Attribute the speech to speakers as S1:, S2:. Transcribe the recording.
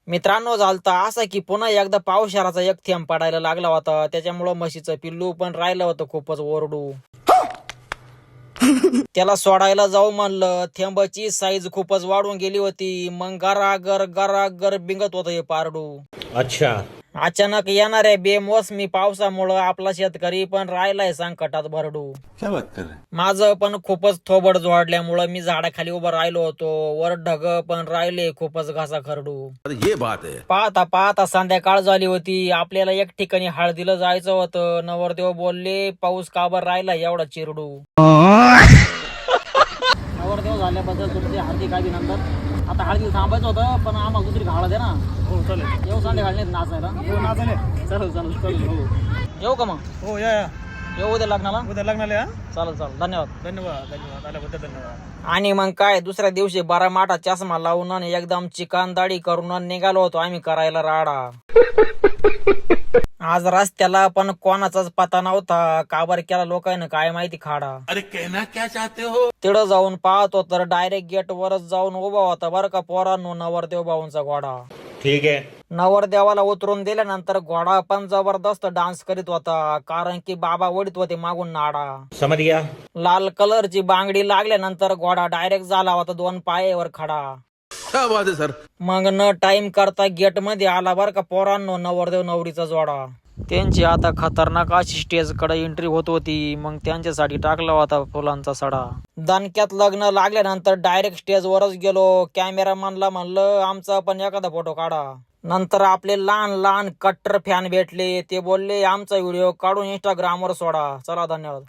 S1: मित्रांनो, झालता असं की पुन्हा एकदा पावसाळ्याचा एक थेंब पडायला लागला होता. त्याच्यामुळं म्हशीचं पिल्लू पण राहिलं होतं खूपच ओरडू. त्याला सोडायला जाऊ म्हणलं, थेंबाची साईज खूपच वाढून गेली होती. मग गरागर बिंगत होतं हे पारडू.
S2: अच्छा.
S1: अचानक येणाऱ्या बेमोसमी पावसामुळं आपला शेतकरी पण राहिलाय संकटात भरडू.
S3: क्या बात कर रहे?
S1: माझं पण खूपच थोबड जोडल्यामुळं मी झाडाखाली उभं राहिलो होतो. वर ढग पण राहिले खूपच घासा खरडू.
S3: ये बात है.
S1: पाहता पाहता संध्याकाळ झाली होती. आपल्याला एक ठिकाणी हळदीला जायचं होतं. नवरदेव बोलले, पाऊस का बरं राहिला एवढा चिरडू. नवरदेव झाल्याबद्दल तुमचे हार्दिक अभिनंदन. आता हळदीला थांबायचं होतं, पण आम्हाला दुसरी घाला दे ना.
S4: हो चालेल.
S1: येऊ संध्याकाळी नाचायला.
S4: हो ना चालेल.
S1: चालेल. हो येऊ का मग?
S4: हो या
S1: येऊ उद्या लग्नाला.
S4: उद्या लग्नाला या.
S1: चालेल धन्यवाद.
S4: धन्यवाद आल्याबद्दल धन्यवाद.
S1: आणि मग काय, दुसऱ्या दिवशी बारा माटा चष्मा लावून आणि एकदम चिकन दाढी करून निघालो होतो आम्ही करायला राडा. आज रस्त्याला पण कोणाचाच पता नव्हता. काबर केला लोकांना काय माहिती खाडा.
S3: अरे कहना क्या चाहते हो?
S1: तिथं जाऊन पाहतो तर डायरेक्ट गेट वरच जाऊन उभा होता बरं का पोरांनो नवरदेव भाऊंचा घोडा.
S2: ठीक है.
S1: नवरदेवाला उतरून दिल्यानंतर घोडा पण जबरदस्त डान्स करीत होता, कारण की बाबा ओढीत होते मागून नाडा.
S2: समझ गया.
S1: लाल कलरची बांगडी लागल्यानंतर घोडा डायरेक्ट झाला होता 2 पायावर खडा.
S3: क्या बात है सर?
S1: मग न टाइम करता गेट मध्ये आला बर का पोरांनो नवरदेव नवरीचा जोडा. त्यांची आता खतरनाक अशी स्टेज कडे एंट्री होत होती. मग त्यांच्यासाठी टाकला होता फुलांचा सडा. दणक्यात लग्न लागल्यानंतर डायरेक्ट स्टेज वरच गेलो. कॅमेरामॅनला म्हणलं आमचा पण एखादा फोटो काढा. नंतर आपले लहान लहान कट्टर फॅन भेटले. ते बोलले आमचा व्हिडिओ काढून इंस्टाग्रामवर सोडा. चला धन्यवाद.